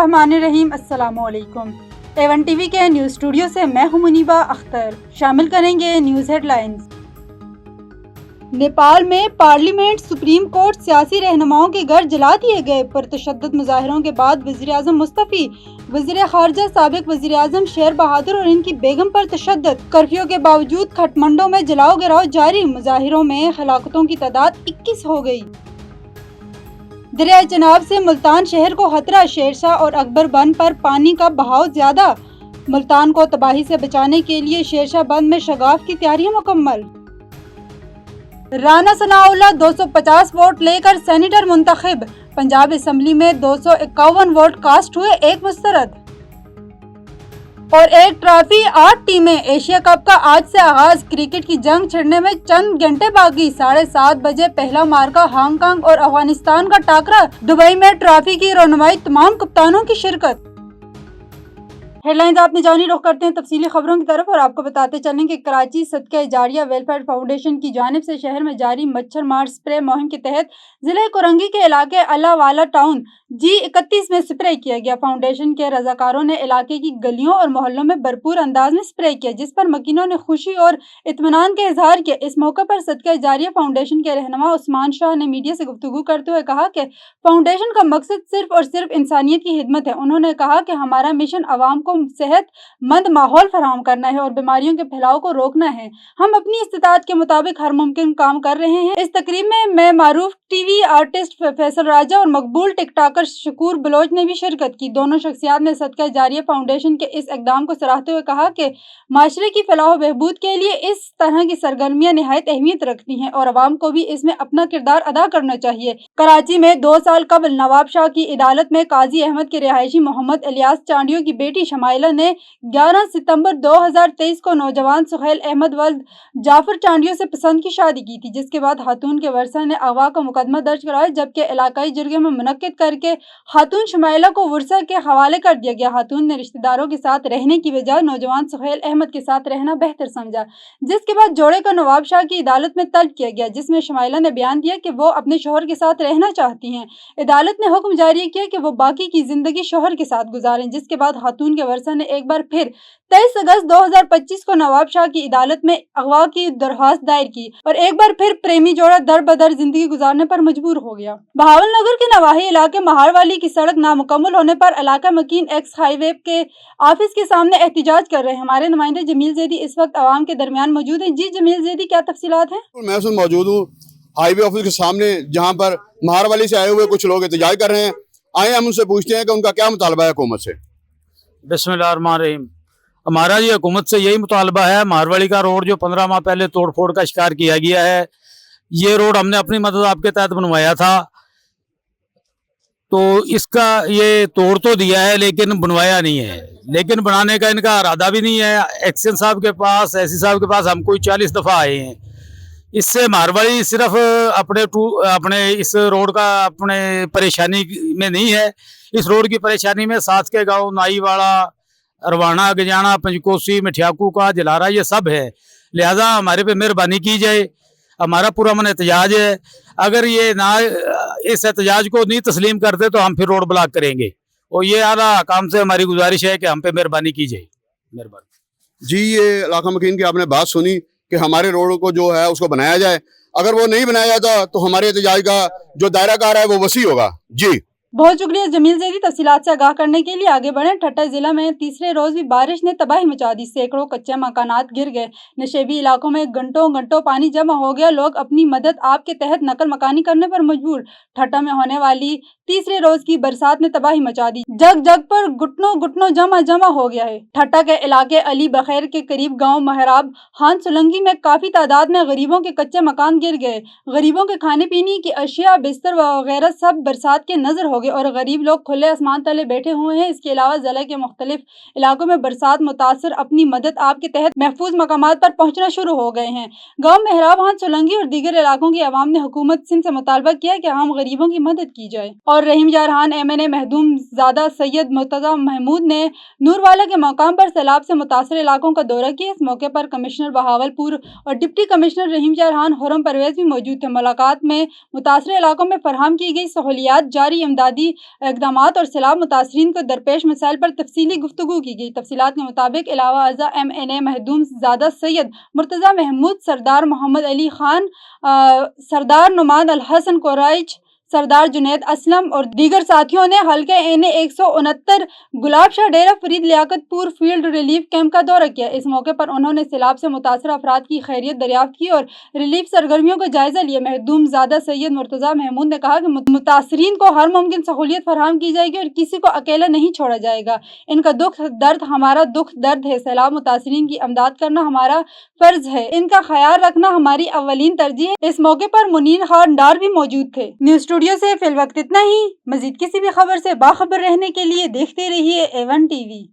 बिस्मिल्लाहिर्रहमानिर्रहीम। अस्सलामुअलैकुम। A1 TV के न्यूज़ स्टूडियो से मैं हूं मुनीबा अख्तर। शामिल करेंगे न्यूज़ हेडलाइंस। नेपाल में पार्लियामेंट, सुप्रीम कोर्ट, सियासी रहनुमाओं के घर जला दिए गए। पुरतशद्दुद मुजाहिरों के बाद वज़ीर-ए-आज़म मुस्तफ़ी, वज़ीर ख़ारजा साबिक़ वज़ीर-ए-आज़म शेर बहादुर और इनकी बेगम पर तशद्दुद। कर्फ्यू के बावजूद खटमंडों में जलाओ गिराओ जारी। मुजाहिरों में हलाकतों की तादाद 21 हो गई। दरियाए चनाब से मुल्तान शहर को खतरा। शेरशाह और अकबर बंद पर पानी का बहाव ज्यादा। मुल्तान को तबाही से बचाने के लिए शेरशाह बंद में शगाफ की तैयारियां मुकम्मल। राना सनाउल्लाह 250 वोट लेकर सेनेटर मुंतखब। पंजाब असम्बली में 251 वोट कास्ट हुए, एक मुस्तरद। और एक ट्रॉफी, 8 टीमें। एशिया कप का आज से आगाज। क्रिकेट की जंग छिड़ने में चंद घंटे बाकी। 7:30 बजे पहला मार्का हांगकांग और अफगानिस्तान का टाकरा। दुबई में ट्रॉफी की रौनमाई, तमाम कप्तानों की शिरकत। हेडलाइंस आपने जानी। रुख करते हैं तफसीली खबरों की तरफ और आपको बताते चलें कि कराची सदका जारिया वेलफेयर फाउंडेशन की जानिब से शहर में जारी मच्छर मार स्प्रे मुहिम के तहत जिले कोरंगी के इलाके अल्लाहवाला टाउन G31 में स्प्रे किया गया। फाउंडेशन के रजाकारों ने इलाके की गलियों और मोहल्लों में भरपूर अंदाज में स्प्रे किया, जिस पर मकीनों ने खुशी और इत्मीनान का इजहार किया। इस मौके पर सदका जारिया फाउंडेशन के रहनुमा उस्मान शाह ने मीडिया से गुफ्तगू करते हुए कहा कि फाउंडेशन का मकसद सिर्फ और सिर्फ इंसानियत की खिदमत है। उन्होंने कहा कि हमारा मिशन अवाम को सेहतमंद माहौल फराहम करना है और बीमारियों के फैलाव को रोकना है। हम अपनी इस्तिताअत के मुताबिक हर मुमकिन काम कर रहे हैं। इस तकरीब में मारूफ टीवी आर्टिस्ट फैसल राजा और मकबूल टिकटॉकर शकूर बलोच ने भी शिरकत की। दोनों शख्सियात ने सदका जारिया फाउंडेशन के इस इकदाम को सराहते हुए कहा कि माशरे की फलाह बहबूद के लिए इस तरह की सरगर्मियां निहायत अहमियत रखती हैं और अवाम को भी इसमें अपना किरदार अदा करना चाहिए। कराची में 2 साल कबल नवाब शाह की अदालत में काजी अहमद के रिहायशी मोहम्मद इलियास चांडियो की बेटी शमाइला ने 11 सितंबर 2023 को नौजवान सुहेल अहमद वल्द जाफर चांडियो से पसंद की शादी की थी, जिसके बाद खातून के वर्सा ने अगवा का मुकदमा दर्ज कराया, जबकि इलाकाई जिरगे में मुनक्किद करके खातून शमाइला को वर्सा के हवाले कर दिया गया। खातून ने रिश्तेदारों के साथ रहने की बजाय नौजवान सुहेल अहमद के साथ रहना बेहतर समझा, जिसके बाद जोड़े को नवाब शाह की अदालत में तलब किया गया, जिसमें शमाइला ने बयान दिया कि वो अपने शोहर के साथ रहना चाहती हैं। अदालत ने हुक्म जारी किया कि वो बाकी की जिंदगी शोहर के साथ गुजारें, जिसके बाद खातून के वर्सा ने एक बार फिर 23 अगस्त 2025 को नवाब शाह की अदालत में अगवा की दरख्वास्त दायर की और एक बार फिर प्रेमी जोड़ा दर बदर जिंदगी गुजारने पर मजबूर हो गया। बहावलनगर के नवाही इलाके महारवाली की सड़क नामुकम्मल होने पर इलाका मकीन एक्स हाईवे के ऑफिस के सामने एहतिजाज कर रहे हैं। हमारे नुमाइंदे जमील जैदी इस वक्त आवाम के दरमियान मौजूद हैं। जी जमील जैदी, क्या तफसीलात हैं? मैं उसमें मौजूद हूँ हाईवे ऑफिस के सामने, जहाँ पर महारवाली से आए हुए कुछ लोग एहतिजाज कर रहे हैं। आए हम उनसे पूछते हैं कि उनका क्या मुतालबा है हुकूमत से। बिस्मिल्लाहिर्रहमानिर्रहीम। हमारा ये हुकूमत से यही मुतालबा है, महारवाली का रोड जो 15 माह पहले तोड़ फोड़ का शिकार किया गया है, ये रोड हमने अपनी मदद आपके तहत बनवाया था, तो इसका ये तोड़ तो दिया है लेकिन बनवाया नहीं है। लेकिन बनाने का इनका इरादा भी नहीं है। एक्शन साहब के पास, एसी साहब के पास हम कोई 40 दफ़ा आए हैं। इससे मारवाड़ी सिर्फ अपने इस रोड का अपने परेशानी में नहीं है, इस रोड की परेशानी में साथ के गांव नाईवाड़ा, अरवाना, गजाना, पंचकोसी, मिठियाकू का, जलारा, ये सब है। लिहाजा हमारे पे मेहरबानी की जाए। हमारा पूरा मन एहतजाज है। अगर ये ना इस एहतजाज को नहीं तस्लीम करते तो हम फिर रोड ब्लॉक करेंगे। और ये आला काम से हमारी गुजारिश है कि हम पे मेहरबानी की जाए। मेहरबानी जी, ये इलाका मकीन की आपने बात सुनी कि हमारे रोड को जो है उसको बनाया जाए। अगर वो नहीं बनाया जाता तो हमारे एहतजाज का जो दायरा कार है वो वसी होगा। जी बहुत शुक्रिया जमील जैदी। तफसीलात से आगाह करने के लिए आगे बढ़े। ठट्टा जिला में तीसरे रोज भी बारिश ने तबाही मचा दी। सैकड़ों कच्चे मकानात गिर गए। नशेबी इलाकों में घंटों घंटों पानी जमा हो गया। लोग अपनी मदद आप के तहत नकल मकानी करने पर मजबूर। ठट्टा में होने वाली तीसरे रोज की बरसात ने तबाही मचा दी। जग जग पर घुटनों घुटनों जमा हो गया है। ठट्टा के इलाके अली बखैर के करीब गांव महराब हान सुलंगी में काफी तादाद में गरीबों के कच्चे मकान गिर गए। गरीबों के खाने पीने की अशिया, बिस्तर वगैरह सब बरसात के नजर हो गए और गरीब लोग खुले आसमान तले बैठे हुए हैं। इसके अलावा जिले के मुख्तलिफ इलाकों में बरसात मुतासर अपनी मदद आप के तहत महफूज मकामात पर पहुंचना शुरू हो गए हैं। गाँव महराब हान सुलंगी और दीगर इलाकों की आवाम ने हुकूमत सिंध से मुतालबा किया कि हम गरीबों की मदद की जाए। और रहीम जारहान MNA महदूम ज़ादा सैयद मुर्तज़ा महमूद ने नूरवाला के मकाम पर सैलाब से मुतासर इलाकों का दौरा किया। इस मौके पर कमिश्नर बहावलपुर और डिप्टी कमिश्नर रहीम जारहान हुरम परवेज भी मौजूद थे। मुलाकात में मुतासर इलाकों में फराहम की गई सहूलियात, जारी इमदादी امدادی اقدامات اور سیلاب متاثرین کو درپیش مسائل پر تفصیلی گفتگو کی گئی۔ تفصیلات کے مطابق علاوہ ازاں MNA مخدوم زادہ سید، مرتضی محمود، سردار محمد علی خان، سردار نعمان الحسن قریش، سردار جنید اسلم اور دیگر ساتھیوں نے حلقہ NA 169 گلاب شاہ ڈیرہ فرید لیاقت پور فیلڈ ریلیف کیمپ کا دورہ کیا۔ اس موقع پر انہوں نے سیلاب سے متاثرہ افراد کی خیریت دریافت کی اور ریلیف سرگرمیوں کا جائزہ لیا۔ مخدوم زادہ سید مرتضی محمود نے کہا کہ متاثرین کو ہر ممکن سہولت فراہم کی جائے گی اور کسی کو اکیلا نہیں چھوڑا جائے گا۔ ان کا دکھ درد ہمارا دکھ درد ہے۔ سیلاب متاثرین کی امداد کرنا ہمارا فرض ہے، ان کا خیال رکھنا ہماری اولین ترجیح ہے۔ اس موقع پر منیر خان ڈار بھی موجود تھے۔ نیوز اسٹوڈیو سے فی الوقت اتنا ہی۔ مزید کسی بھی خبر سے باخبر رہنے کے لیے دیکھتے رہیے A1 TV۔